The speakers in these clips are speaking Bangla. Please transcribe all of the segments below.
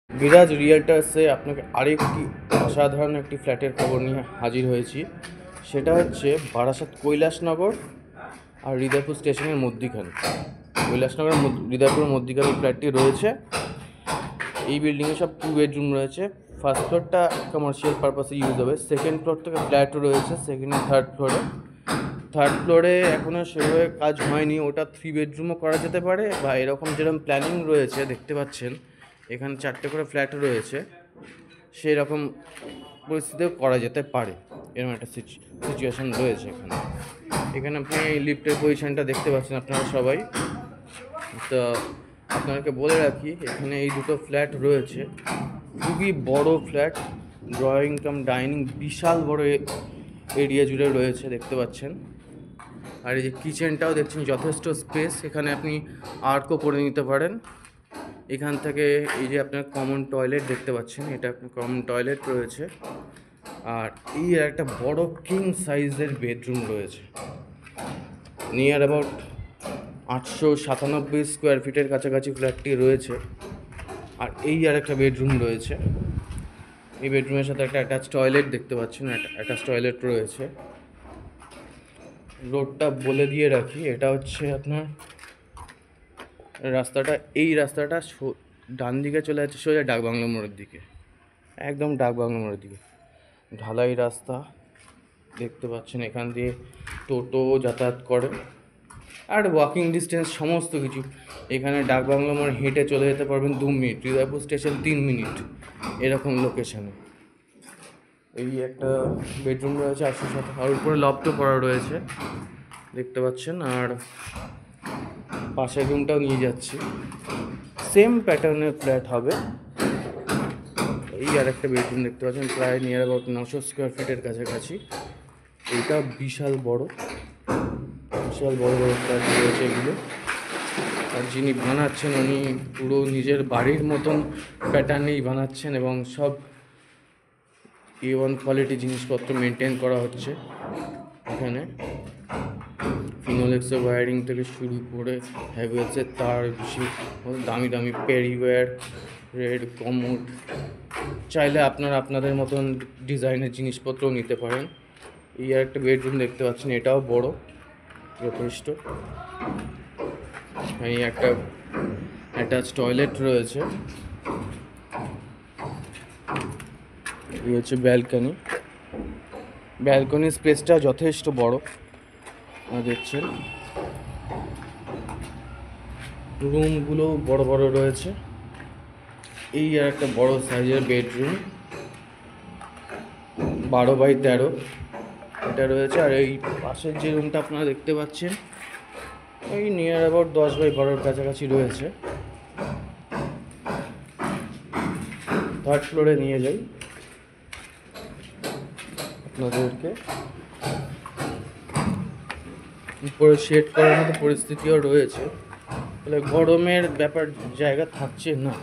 বিরাজ রিয়েলটার্সে আপনাকে আরেকটি অসাধারণ একটি ফ্ল্যাটের খবর নিয়ে হাজির হয়েছি। সেটা হচ্ছে বারাসাত কৈলাসনগর আর হৃদয়পুর স্টেশনের মধ্যিখানে। কৈলাসনগর হৃদয়পুরের মধ্যিখানে এই ফ্ল্যাটটি রয়েছে। এই বিল্ডিংয়ে সব 2 বেডরুম রয়েছে। ফার্স্ট ফ্লোরটা কমার্শিয়াল পারপাসে ইউজ হবে। সেকেন্ড ফ্লোর থেকে ফ্ল্যাট রয়েছে সেকেন্ড আর থার্ড ফ্লোরে। থার্ড ফ্লোরে এখনও সেভাবে কাজ হয়নি, ওটা 3 বেডরুমও করা যেতে পারে, বা এরকম যেরকম প্ল্যানিং রয়েছে দেখতে পাচ্ছেন এখানে 4টে করে ফ্ল্যাট রয়েছে, সেই রকম পরিস্থিতিও করা যেতে পারে। এরকম একটা সিচুয়েশান রয়েছে এখানে। এখানে আপনি লিফটের পজিশানটা দেখতে পাচ্ছেন আপনারা সবাই। তো আপনাদেরকে বলে রাখি, এখানে এই দুটো ফ্ল্যাট রয়েছে, খুবই বড় ফ্ল্যাট, ড্রয়িং কাম ডাইনিং বিশাল বড় এরিয়া জুড়ে রয়েছে দেখতে পাচ্ছেন। আর এই যে কিচেনটাও দেখছেন যথেষ্ট স্পেস, এখানে আপনি আর্কও করে নিতে পারেন। এখান থেকে এই যে আপনার কমন টয়লেট দেখতে পাচ্ছেন, এটা আপনার কমন টয়লেট রয়েছে। আর এই একটা বড় কিং সাইজের বেডরুম রয়েছে, নিয়ার অ্যাবাউট 897 স্কোয়ার ফিটের কাছাকাছি ফ্ল্যাটটি রয়েছে। আর এই আর একটা বেডরুম রয়েছে, এই বেডরুমের সাথে একটা অ্যাটাচ টয়লেট দেখতে পাচ্ছেন, অ্যাটাচ টয়লেট রয়েছে। রোডটা বলে দিয়ে রাখি, এটা হচ্ছে আপনার রাস্তাটা, এই রাস্তাটা ডান দিকে চলে যাচ্ছে সোজা ডাকবাংলো মোড়ের দিকে, একদম ডাকবাংলো মোড়ের দিকে ঢালাই রাস্তা দেখতে পাচ্ছেন। এখান দিয়ে টোটো যাতায়াত করে, আর ওয়াকিং ডিস্টেন্স সমস্ত কিছু। এখানে ডাকবাংলো মোড় হেঁটে চলে যেতে পারবেন 2 মিনিট, হৃদয়পুর স্টেশন 3 মিনিট, এরকম লোকেশানে। এই একটা বেডরুম রয়েছে 807, আর উপরে লফটও করা রয়েছে দেখতে পাচ্ছেন। আর পাশের রুমটাও নিয়ে যাচ্ছি, সেম প্যাটার্নের ফ্ল্যাট হবে। এই আর একটা বেডরুম দেখতে পাচ্ছেন, প্রায় নিয়ার অ্যাবাউট 900 স্কোয়ার ফিটের কাছাকাছি। এইটা বিশাল বড় বড় ফ্ল্যাট রয়েছে এগুলো। আর যিনি বানাচ্ছেন উনি পুরো নিজের বাড়ির মতন প্যাটার্নেই বানাচ্ছেন, এবং সব A1 কোয়ালিটি জিনিসপত্র মেনটেন করা হচ্ছে এখানে। ফিনোলেক্সের ওয়্যারিং থেকে শুরু করে হ্যাভেলসের তার, বেশি দামি দামি পেরিওয়্যার, রেড কমোড, চাইলে আপনারা আপনাদের মতন ডিজাইনের জিনিসপত্রও নিতে পারেন। এই আর একটা বেডরুম দেখতে পাচ্ছেন, এটাও বড় যথেষ্ট। এই একটা অ্যাটাচ টয়লেট রয়েছে। এই হচ্ছে ব্যালকনি স্পেসটা যথেষ্ট বড় দেখছেন। রুমগুলো বড় বড় রয়েছে। এই আর একটা বড় সাইজের বেডরুম 12x13 এটা রয়েছে। আর এই পাশের যে রুমটা আপনারা দেখতে পাচ্ছেন, এই নিয়ার অ্যাবাউট 10x12 কাছাকাছি রয়েছে। থার্ড ফ্লোরে নিয়ে যাই আপনাদেরকে। উপরে শেড করার মতো পরিস্থিতিও রয়েছে, তাহলে গরমের ব্যাপার জায়গা থাকছে না।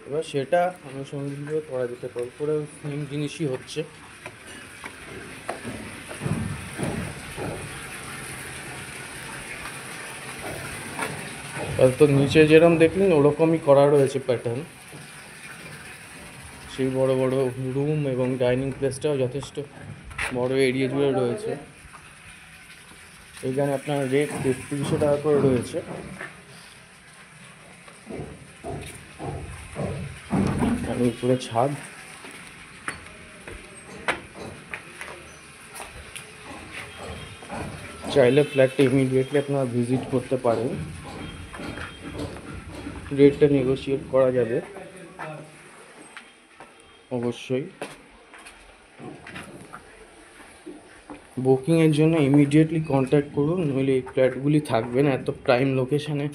এবার সেটা আনুষঙ্গিকভাবে করা যেতে পারে, পুরো সেম জিনিসই হচ্ছে। তো নিচে যেরকম দেখলেন ওরকমই করা রয়েছে প্যাটার্ন। সেই বড় বড় রুম এবং ডাইনিং প্লেসটাও যথেষ্ট বড় এরিয়া জুড়ে রয়েছে। এইখানে আপনার রেট 3300 টাকা করে রয়েছে। আর উপরে ছাদ, চাইলে ফ্ল্যাটটা ইমিডিয়েটলি আপনারা ভিজিট করতে পারেন, রেটটা নেগোশিয়েট করা যাবে অবশ্যই। বুকিংয়ের জন্য ইমিডিয়েটলি কন্ট্যাক্ট করুন, নইলে এই ফ্ল্যাটগুলি থাকবে না। এত প্রাইম লোকেশানে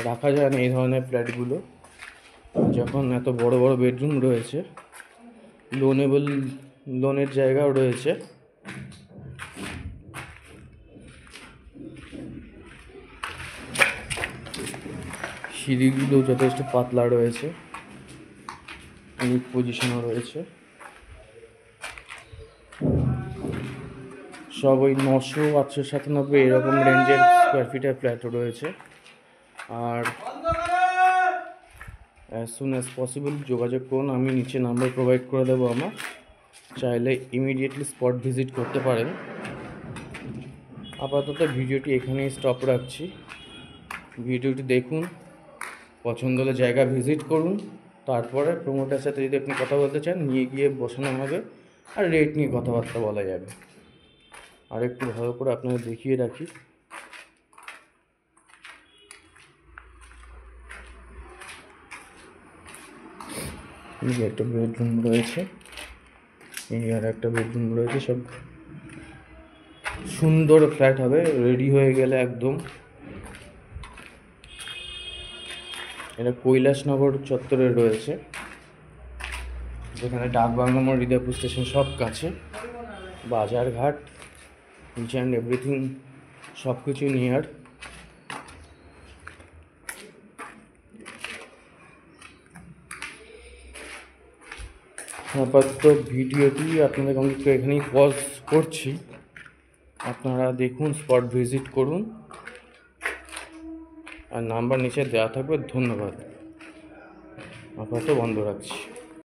রাখা যায় না এই ধরনের ফ্ল্যাটগুলো, যখন এত বড় বড় বেডরুম রয়েছে, লোনের জায়গাও রয়েছে। সিঁড়িগুলো যথেষ্ট পাতলা রয়েছে, অনেক পজিশনও রয়েছে। সব ওই 900, 897 এরকম রেঞ্জের স্কোয়ার ফিটের ফ্ল্যাটও রয়েছে। আর অ্যাজ সুন অ্যাজ পসিবল যোগাযোগ করুন। আমি নিচে নাম্বার প্রোভাইড করে দেবো আমার, চাইলে ইমিডিয়েটলি স্পট ভিজিট করতে পারেন। আপাতত ভিডিওটি এখানেই স্টপ রাখছি। ভিডিওটি দেখুন, পছন্দ হলে জায়গা ভিজিট করুন, তারপরে প্রমোটারের সাথে যদি আপনি কথা বলতে চান নিয়ে গিয়ে বসানো হবে, আর রেট নিয়ে কথাবার্তা বলা যাবে। আর একটু ভালো করে আপনাদের দেখিয়ে রাখি। এই একটা বেডরুম রয়েছে, এই আর একটা বেডরুম রয়েছে। সব সুন্দর ফ্ল্যাট হবে রেডি হয়ে গেলে একদম। এটা কৈলাসনগর চত্বরে রয়েছে, যেখানে ডাকবাংলো মোড়, হৃদয়পুর স্টেশন সব কাছে, বাজারঘাট, ইচ অ্যান্ড এভরিথিং সব কিছু নিয়ার। আপাতত ভিডিওটি আপনাদের একটু এখানেই পজ করছি, আপনারা দেখুন, স্পট ভিজিট করুন, আর নাম্বার নিচে দেওয়া থাকবে। ধন্যবাদ। আপাতত বন্ধ রাখছি।